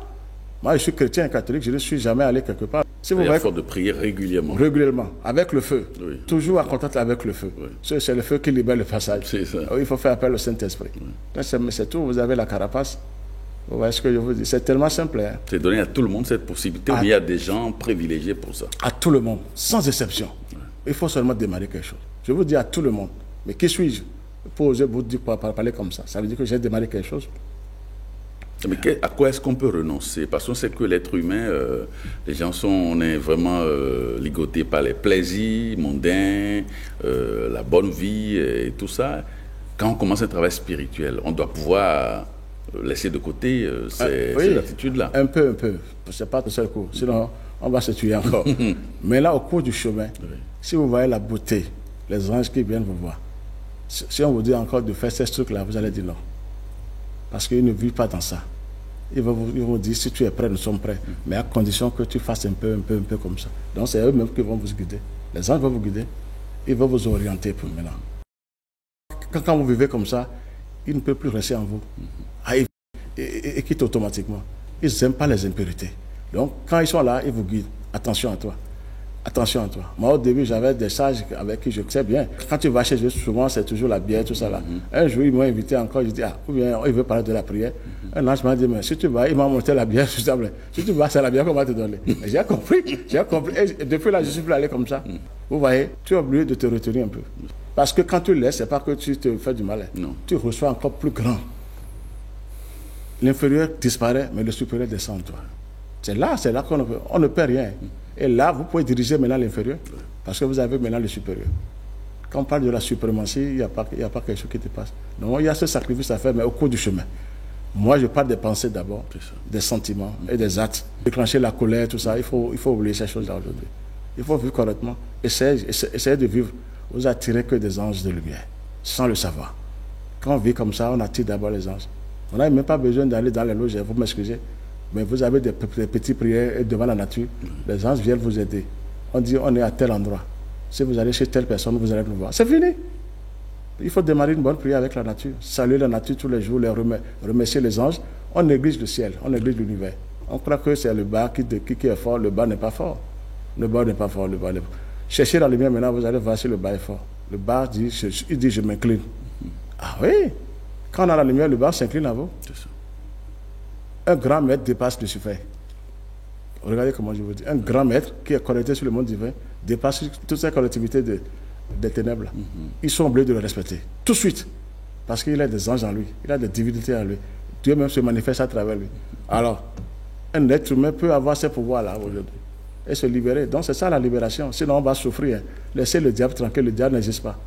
Moi, je suis chrétien et catholique, je ne suis jamais allé quelque part. Si vous voyez, il faut de prier régulièrement. Régulièrement, avec le feu. Oui. Toujours en contact avec le feu. Oui. C'est le feu qui libère le passage. C'est ça. Il faut faire appel au Saint-Esprit. Oui. C'est tout, vous avez la carapace. Vous voyez ce que je vous dis? C'est tellement simple. Hein? C'est donné à tout le monde cette possibilité, mais il y a des gens privilégiés pour ça. À tout le monde, sans exception. Oui. Il faut seulement démarrer quelque chose. Je vous dis à tout le monde. Mais qui suis-je pour oser vous dire, parler comme ça? Ça veut dire que j'ai démarré quelque chose. Mais à quoi est-ce qu'on peut renoncer? Parce qu'on sait que l'être humain, les gens on est vraiment ligotés par les plaisirs mondains, la bonne vie et tout ça. Quand on commence un travail spirituel, on doit pouvoir laisser de côté cette attitude-là. Un peu. C'est pas tout seul coup. Sinon, on va se tuer encore. Mais là, au cours du chemin, si vous voyez la beauté, les anges qui viennent vous voir, si on vous dit encore de faire ces trucs-là, vous allez dire non. Parce qu'ils ne vivent pas dans ça. Ils vont vous dire, si tu es prêt, nous sommes prêts. Mais à condition que tu fasses un peu comme ça. Donc c'est eux-mêmes qui vont vous guider. Les anges vont vous guider. Ils vont vous orienter pour maintenant. Quand vous vivez comme ça, ils ne peuvent plus rester en vous. Ils quittent automatiquement. Ils n'aiment pas les impurités. Donc quand ils sont là, ils vous guident. Attention à toi. Attention à toi. Moi, au début, j'avais des sages avec qui je sais bien. Quand tu vas chez eux, souvent, c'est toujours la bière, tout ça là. Un jour, ils m'ont invité encore. Je dis, ou bien, il veut parler de la prière. Un ange m'a dit, mais si tu vas, il m'a monté la bière, si tu vas, c'est la bière qu'on va te donner. J'ai compris. Et depuis là, je suis plus allé comme ça. Vous voyez, tu es obligé de te retenir un peu. Parce que quand tu laisses, c'est pas que tu te fais du mal. Non. Tu reçois encore plus grand. L'inférieur disparaît, mais le supérieur descend en toi. C'est là qu'on ne perd rien. Et là, vous pouvez diriger maintenant l'inférieur, parce que vous avez maintenant le supérieur. Quand on parle de la suprématie, il n'y a pas quelque chose qui te passe. Donc, il y a ce sacrifice à faire, mais au cours du chemin. Moi, je parle des pensées d'abord, des sentiments et des actes. Déclencher la colère, tout ça, il faut oublier ces choses-là aujourd'hui. Il faut vivre correctement. Essayez de vivre. Vous attirez que des anges de lumière, sans le savoir. Quand on vit comme ça, on attire d'abord les anges. On n'a même pas besoin d'aller dans les loges, vous m'excusez. Mais vous avez des petites prières devant la nature. Les anges viennent vous aider. On dit, on est à tel endroit. Si vous allez chez telle personne, vous allez nous voir. C'est fini. Il faut démarrer une bonne prière avec la nature. Saluer la nature tous les jours, remercier les anges. On néglige le ciel, on néglige l'univers. On croit que c'est le bas qui est fort. Le bas n'est pas fort. Le bas n'est pas fort. Cherchez la lumière maintenant, vous allez voir si le bas est fort. Le bas dit, je m'incline. Ah oui. Quand on a la lumière, le bas s'incline à vous. C'est ça. Un grand maître dépasse Lucifer. Regardez comment je vous dis. Un grand maître qui est connecté sur le monde divin dépasse toutes ces collectivités des ténèbres. Ils sont obligés de le respecter. Tout de suite. Parce qu'il a des anges en lui. Il a des divinités en lui. Dieu même se manifeste à travers lui. Alors, un être humain peut avoir ces pouvoirs-là aujourd'hui. Et se libérer. Donc c'est ça la libération. Sinon on va souffrir. Laissez le diable tranquille. Le diable n'existe pas.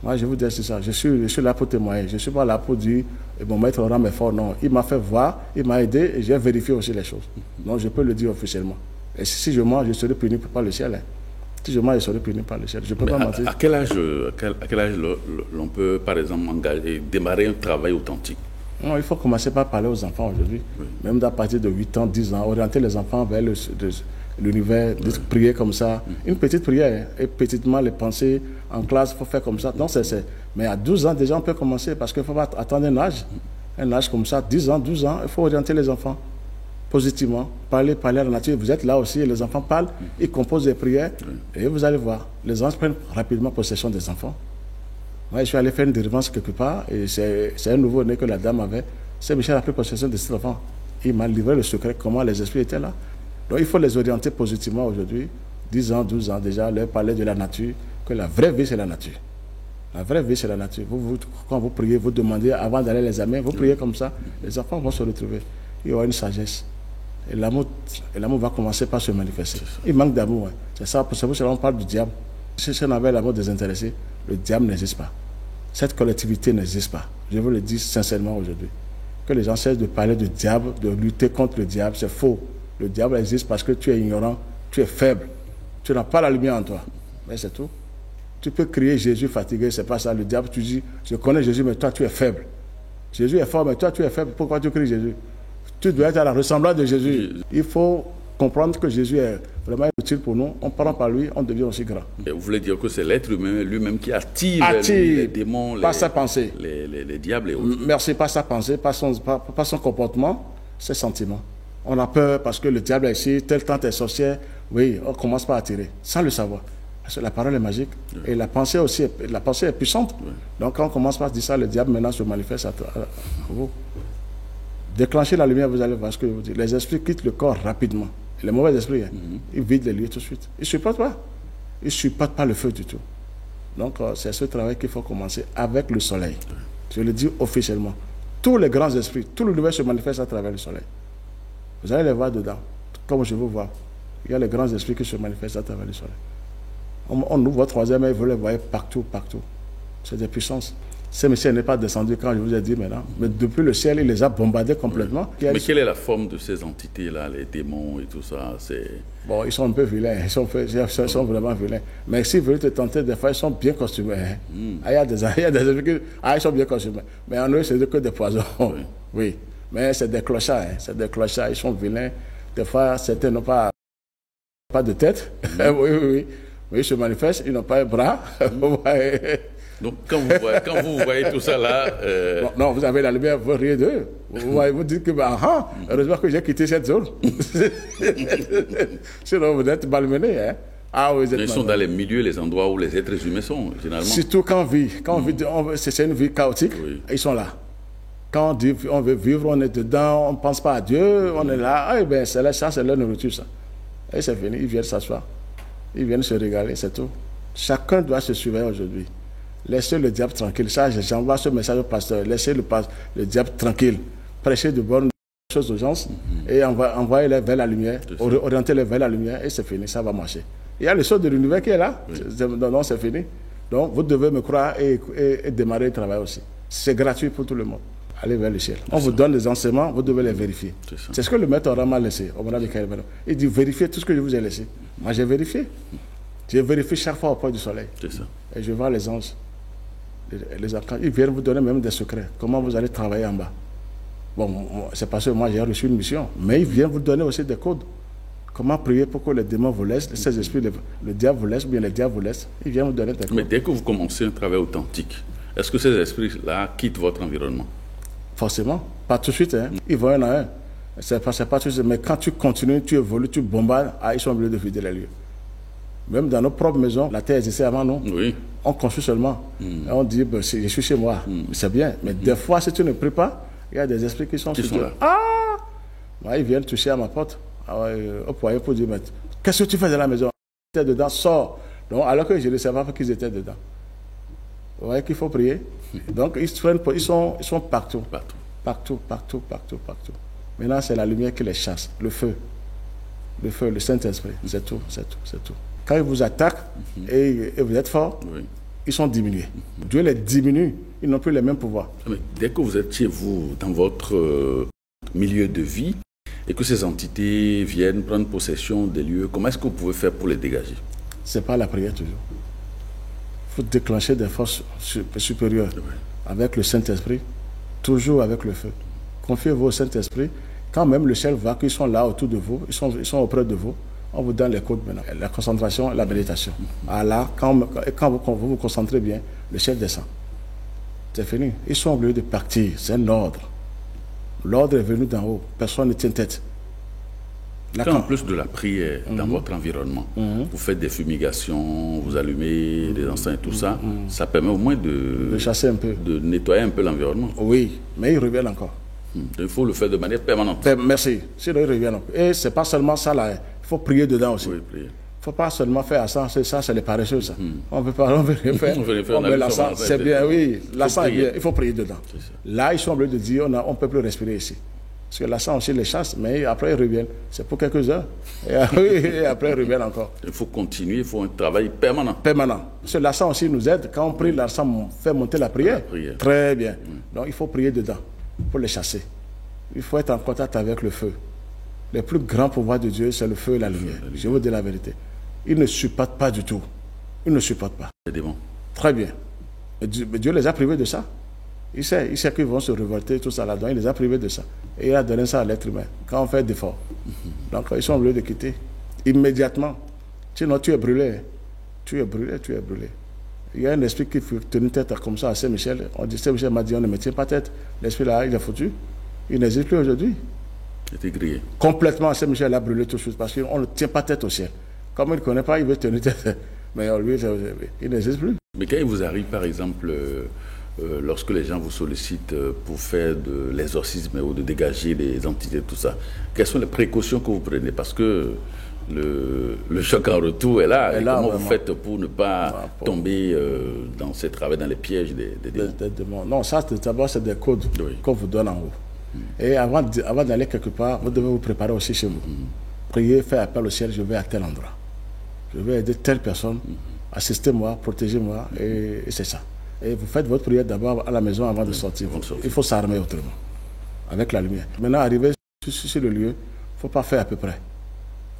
Moi, je vous dis, c'est ça. Je suis là pour témoigner. Je ne suis pas là pour dire, mon maître Oram est fort. Non, il m'a fait voir, il m'a aidé et j'ai vérifié aussi les choses. Donc, je peux le dire officiellement. Et si je mens, je serai puni par le ciel. Hein. Si je mens, je serai puni par le ciel. Je ne peux pas mentir. À quel âge l'on peut, par exemple, démarrer un travail authentique? Non, il faut commencer par parler aux enfants aujourd'hui. Oui. Même à partir de 8 ans, 10 ans, orienter les enfants vers l'univers, de prier comme ça. Une petite prière, et petitement les pensées en classe, il faut faire comme ça. Donc, mais à 12 ans, déjà, on peut commencer parce qu'il ne faut pas attendre un âge comme ça, 10 ans, 12 ans, il faut orienter les enfants positivement, parler à la nature. Vous êtes là aussi, et les enfants parlent, ils composent des prières, et vous allez voir, les anges prennent rapidement possession des enfants. Moi, je suis allé faire une délivrance quelque part, et c'est un nouveau-né que la dame avait. C'est Michel a pris possession de cet enfant. Il m'a livré le secret, comment les esprits étaient là. Donc il faut les orienter positivement aujourd'hui, 10 ans, 12 ans déjà, leur parler de la nature, que la vraie vie c'est la nature. La vraie vie c'est la nature. Quand vous priez, vous demandez avant d'aller les amener, vous priez comme ça, les enfants vont se retrouver. Il y aura une sagesse. Et l'amour va commencer par se manifester. Il manque d'amour. Hein. C'est ça, pour ça qu'on parle du diable. Si on avait l'amour désintéressé, le diable n'existe pas. Cette collectivité n'existe pas. Je vous le dis sincèrement aujourd'hui. Que les gens cessent de parler du diable, de lutter contre le diable, c'est faux. Le diable existe parce que tu es ignorant, tu es faible. Tu n'as pas la lumière en toi. Mais c'est tout. Tu peux crier Jésus fatigué, c'est pas ça. Le diable, tu dis, je connais Jésus, mais toi, tu es faible. Jésus est fort, mais toi, tu es faible. Pourquoi tu cries Jésus? Tu dois être à la ressemblance de Jésus. Il faut comprendre que Jésus est vraiment utile pour nous. On prend par lui, on devient aussi grand. Et vous voulez dire que c'est l'être humain lui-même qui attire les démons, pas sa pensée. Les diables et autres. Merci, pas sa pensée, pas son comportement, ses sentiments. On a peur parce que le diable est ici, tel temps est sorcière. Oui, on commence par attirer, sans le savoir. Parce que la parole est magique. Oui. Et la pensée aussi, la pensée est puissante. Oui. Donc quand on commence par dire ça, le diable maintenant se manifeste à vous. Déclenchez la lumière, vous allez voir ce que je vous dis. Les esprits quittent le corps rapidement. Les mauvais esprits, ils vident les lieux tout de suite. Ils ne supportent pas. Ils ne supportent pas le feu du tout. Donc c'est ce travail qu'il faut commencer avec le soleil. Oui. Je le dis officiellement. Tous les grands esprits, tout l'univers se manifeste à travers le soleil. Vous allez les voir dedans, comme je vous vois. Il y a les grands esprits qui se manifestent à travers le soleil. On ouvre votre troisième œil, vous les voyez partout, partout. C'est des puissances. Ces messieurs n'est pas descendu quand je vous ai dit maintenant. Mais depuis le ciel, il les a bombardés complètement. Oui. Mais quelle est la forme de ces entités-là, les démons et tout ça? Bon, ils sont un peu vilains. Ils sont vraiment vilains. Mais s'ils veulent te tenter, des fois, ils sont bien costumés. Hein. Il y a des esprits ils sont bien costumés. Mais en eux, c'est que des poisons. Oui. Oui. Mais c'est des clochards. Hein. C'est des clochards. Ils sont vilains. Des fois, certains n'ont pas de tête. Oui. Oui, ils se manifestent, ils n'ont pas un bras. Donc, quand vous voyez tout ça là... Non, vous avez la lumière, vous riez d'eux. Vous dites que, heureusement que j'ai quitté cette zone. Sinon, vous êtes malmenés. Hein? Ils sont dans les milieux, les endroits où les êtres humains sont, généralement. Surtout quand on vit. C'est une vie chaotique, ils sont là. Quand on dit on veut vivre, on est dedans, on ne pense pas à Dieu, on est là. Ça, c'est leur nourriture, ça. Et c'est fini, ils viennent s'asseoir. Ils viennent se régaler, c'est tout. Chacun doit se surveiller aujourd'hui. Laissez le diable tranquille. Ça, j'envoie ce message au pasteur. Laissez le diable tranquille. Prêchez de bonnes choses aux gens et envoyez-les vers la lumière, orientez-les vers la lumière et c'est fini, ça va marcher. Il y a le sceau de l'univers qui est là. Non, c'est fini. Donc, vous devez me croire et démarrer le travail aussi. C'est gratuit pour tout le monde. Allez vers le ciel. On vous donne des enseignements, vous devez les vérifier. C'est ce que le maître aura mal laissé. Il dit vérifiez tout ce que je vous ai laissé. Moi, j'ai vérifié. J'ai vérifié chaque fois au point du soleil. Et je vois les anges, les archanges. Ils viennent vous donner même des secrets. Comment vous allez travailler en bas. Bon, c'est parce que moi, j'ai reçu une mission. Mais ils viennent vous donner aussi des codes. Comment prier pour que les démons vous laissent, ces esprits, le diable vous laisse, ou bien les diables vous laissent. Ils viennent vous donner des codes. Mais dès que vous commencez un travail authentique, est-ce que ces esprits-là quittent votre environnement? Forcément, pas tout de suite. Hein. Ils vont un à un. C'est pas tout de suite. Mais quand tu continues, tu évolues, tu bombardes, ils sont obligés de vider les lieux. Même dans nos propres maisons, la terre existait avant nous. Oui. On construit seulement. Et on dit, je suis chez moi. C'est bien. Mais des fois, si tu ne pries pas, il y a des esprits qui sont là. Moi, ils viennent toucher à ma porte, au poignet pour dire, qu'est-ce que tu fais dans la maison? Tu étais dedans, sors. Donc, alors que je ne savais pas qu'ils étaient dedans. Vous voyez qu'il faut prier. Donc, ils sont partout. Partout. Maintenant, c'est la lumière qui les chasse. Le feu, le Saint-Esprit. C'est tout. Quand ils vous attaquent et vous êtes fort, ils sont diminués. Dieu les diminue. Ils n'ont plus les mêmes pouvoirs. Mais dès que vous êtes chez vous, dans votre milieu de vie, et que ces entités viennent prendre possession des lieux, comment est-ce que vous pouvez faire pour les dégager? C'est pas la prière toujours. Il faut déclencher des forces supérieures avec le Saint-Esprit, toujours avec le feu. Confiez-vous au Saint-Esprit. Quand même le ciel voit qu'ils sont là autour de vous, ils sont auprès de vous, on vous donne les codes maintenant. La concentration, la méditation. Là, quand vous vous concentrez bien, le ciel descend. C'est fini. Ils sont obligés de partir. C'est un ordre. L'ordre est venu d'en haut. Personne ne tient tête. Quand en plus de la prière dans votre environnement, vous faites des fumigations, vous allumez des encens et tout ça, ça permet au moins de chasser un peu, de nettoyer un peu l'environnement. Oui, mais ils reviennent encore. Il faut le faire de manière permanente. Merci. Sinon, ils reviennent encore. Et ce n'est pas seulement ça là. Il faut prier dedans aussi. Oui, prier. Il ne faut pas seulement faire ça, c'est les paresseux, ça. On ne peut rien faire. On met l'encens, c'est bien, oui. L'encens est bien, il faut prier dedans. Là, ils sont obligés de dire, on ne peut plus respirer ici. Parce que l'encens aussi les chasse, mais après ils reviennent. C'est pour quelques heures. Et après ils reviennent encore. Il faut continuer, il faut un travail permanent. Parce que l'encens aussi nous aide. Quand on prie, l'encens fait monter la prière. Très bien. Donc il faut prier dedans pour les chasser. Il faut être en contact avec le feu. Le plus grand pouvoir de Dieu, c'est le feu et la lumière. Je vous dis la vérité. Ils ne supportent pas du tout. Ils ne supportent pas. C'est des bons. Très bien. Mais Dieu les a privés de ça. Il sait qu'ils vont se révolter, tout ça là-dedans. Il les a privés de ça. Et il a donné ça à l'être humain, quand on fait d'efforts. Donc, ils sont obligés de quitter immédiatement. Sinon, tu es brûlé. Tu es brûlé, tu es brûlé. Il y a un esprit qui faut tenir tête comme ça à Saint-Michel. On dit, Saint-Michel m'a dit, on ne me tient pas tête. L'esprit là, il est foutu. Il n'existe plus aujourd'hui. C'était grillé. Complètement, Saint-Michel a brûlé tout de suite parce qu'on ne tient pas tête au ciel. Comme il ne connaît pas, il veut tenir tête. Mais lui, il n'existe plus. Mais quand il vous arrive, par exemple, lorsque les gens vous sollicitent pour faire de l'exorcisme ou de dégager les entités, tout ça, quelles sont les précautions que vous prenez? Parce que le choc en retour est là. Et comment vous faites pour ne pas tomber dans ces travers, dans les pièges des démons? Non, ça, d'abord, c'est des codes qu'on vous donne en haut. Et avant d'aller quelque part, vous devez vous préparer aussi chez vous. Priez, faire appel au ciel, je vais à tel endroit. Je vais aider telle personne, assistez-moi, protégez-moi, et c'est ça. Et vous faites votre prière d'abord à la maison avant de sortir. Il faut s'armer autrement, avec la lumière. Maintenant, arrivé sur le lieu, il ne faut pas faire à peu près.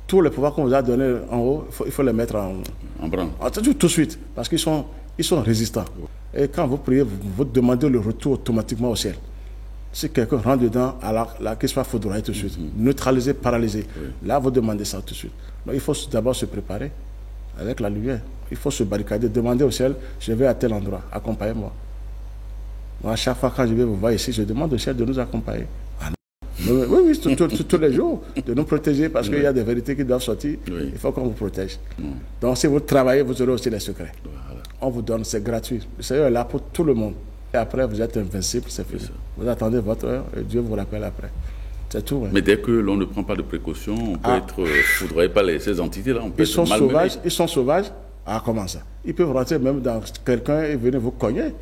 Tous les pouvoirs qu'on vous a donnés en haut, il faut les mettre en branle. Tout de suite, parce qu'ils sont résistants. Et quand vous priez, vous demandez le retour automatiquement au ciel. Si quelqu'un rentre dedans, alors qu'il soit foudroyé tout de suite, neutralisé, paralysé. Là, vous demandez ça tout de suite. Donc, il faut d'abord se préparer avec la lumière. Il faut se barricader, demander au ciel, je vais à tel endroit, accompagnez-moi. Moi, à chaque fois quand je vais vous voir ici, je demande au ciel de nous accompagner. Oui, tous les jours, de nous protéger parce qu'il y a des vérités qui doivent sortir. Il faut qu'on vous protège. Donc, si vous travaillez, vous aurez aussi les secrets. On vous donne, c'est gratuit. Le Seigneur est là pour tout le monde. Et après, vous êtes invincible, c'est fini. Vous attendez votre heure et Dieu vous rappelle après. C'est tout. Mais dès que l'on ne prend pas de précautions, on peut être foudroyé par ces entités-là. Ils sont sauvages. Ah, comment ça? Ils peuvent rentrer même dans quelqu'un et venir vous cogner.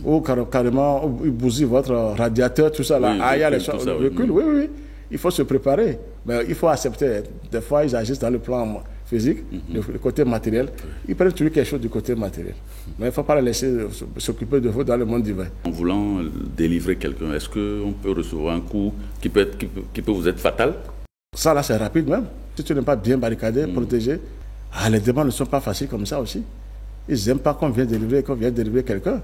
Ou carrément, ils bousillent votre radiateur, tout ça. Là. Il y a les choses. Oui. Il faut se préparer. Mais il faut accepter. Des fois, ils agissent dans le plan physique, le côté matériel. Ils prennent toujours quelque chose du côté matériel. Mais il ne faut pas les laisser s'occuper de vous dans le monde divin. En voulant délivrer quelqu'un, est-ce qu'on peut recevoir un coup qui peut vous être fatal? Ça, là, c'est rapide même. Si tu n'es pas bien barricadé, protégé, les démons ne sont pas faciles comme ça aussi. Ils n'aiment pas qu'on vienne délivrer quelqu'un.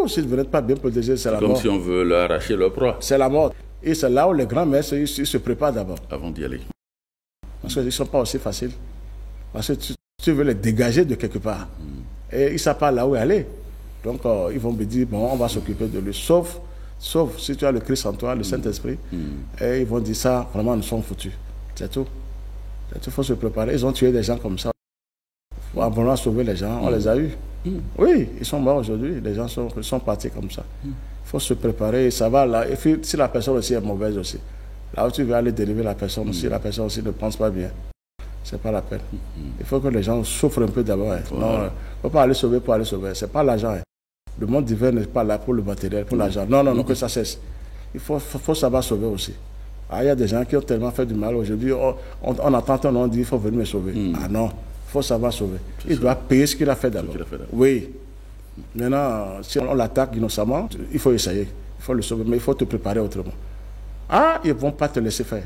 Si vous n'êtes pas bien protégé, c'est la mort. Comme si on veut leur arracher leur proie. C'est la mort. Et c'est là où les grands maîtres, ils se préparent d'abord. Avant d'y aller. Parce qu'ils ne sont pas aussi faciles. Parce que tu veux les dégager de quelque part. Et ils ne savent pas là où aller. Donc, ils vont me dire, bon, on va s'occuper de lui. Sauf si tu as le Christ en toi, le Saint-Esprit. Et ils vont dire ça, vraiment, nous sommes foutus. C'est tout. Il faut se préparer. Ils ont tué des gens comme ça. En voulant sauver les gens, on les a eus. Oui, ils sont morts aujourd'hui. Les gens sont partis comme ça. Il faut se préparer. Ça va là. Et puis, si la personne aussi est mauvaise aussi, là où tu veux aller dériver la personne, si la personne aussi ne pense pas bien, c'est pas la peine. Il faut que les gens souffrent un peu d'abord. Non, il ne faut pas aller sauver pour aller sauver. C'est pas l'argent. Le monde divin n'est pas là pour le matériel, pour l'argent. Non, que ça cesse. Il faut savoir sauver aussi. Il y a des gens qui ont tellement fait du mal aujourd'hui. On entend ton nom dire il faut venir me sauver. Ah non, il faut savoir sauver. Il doit payer ce qu'il a fait d'abord. Oui. Maintenant, si on l'attaque innocemment, il faut essayer. Il faut le sauver, mais il faut te préparer autrement. Ils ne vont pas te laisser faire.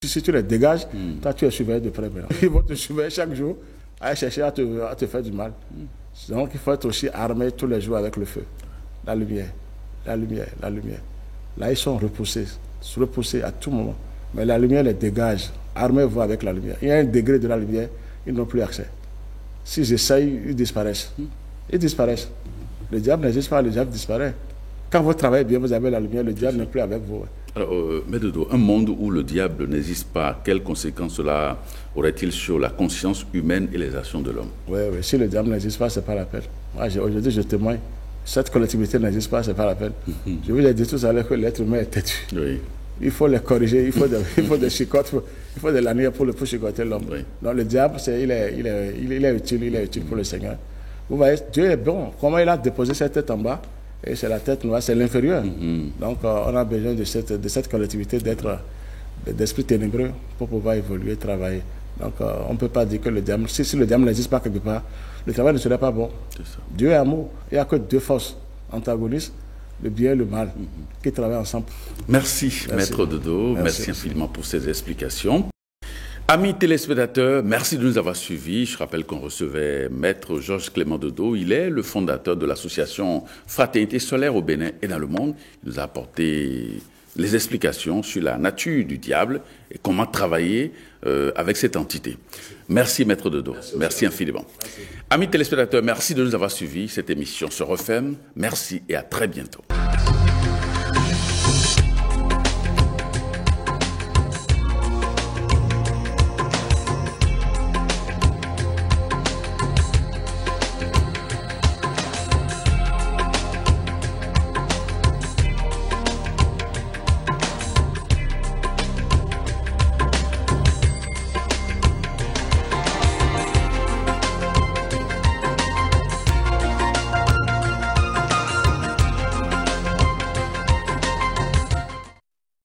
Si tu les dégages, toi tu es surveillé de près. Ils vont te surveiller chaque jour, à chercher à te faire du mal. Donc il faut être aussi armé tous les jours avec le feu. La lumière. Là, ils sont repoussés à tout moment. Mais la lumière les dégage. Armez-vous avec la lumière. Il y a un degré de la lumière, ils n'ont plus accès. S'ils essayent, ils disparaissent. Le diable n'existe pas, le diable disparaît. Quand vous travaillez bien, vous avez la lumière, le diable n'est plus avec vous. Alors, Maître Dodo, un monde où le diable n'existe pas, quelles conséquences cela aurait-il sur la conscience humaine et les actions de l'homme? Oui, si le diable n'existe pas, ce n'est pas la peine. Aujourd'hui, je témoigne. Cette collectivité n'existe pas, ce n'est pas la peine. Je vous ai dit tout à l'heure que l'être humain est têtu. Oui. Il faut les corriger, il faut des chicottes, il faut de l'année pour chicoter l'homme. Oui. Donc le diable, il est utile pour le Seigneur. Vous voyez, Dieu est bon. Comment il a déposé cette tête en bas? Et c'est la tête noire, c'est l'inférieur. Donc on a besoin de cette collectivité d'esprit ténébreux pour pouvoir évoluer, travailler. Donc on ne peut pas dire que le diable, si le diable n'existe pas quelque part, le travail ne serait pas bon. Dieu est amour. Il n'y a que deux forces antagonistes, le bien et le mal, qui travaillent ensemble. Merci. Maître Dodo. Merci infiniment pour ces explications. Amis téléspectateurs, merci de nous avoir suivis. Je rappelle qu'on recevait Maître Georges Clément Dodo. Il est le fondateur de l'association Fraternité Solaire au Bénin et dans le monde. Il nous a apporté les explications sur la nature du diable et comment travailler avec cette entité. Merci Maître Dodo. Merci infiniment. Merci. Amis téléspectateurs, merci de nous avoir suivis. Cette émission se referme. Merci et à très bientôt.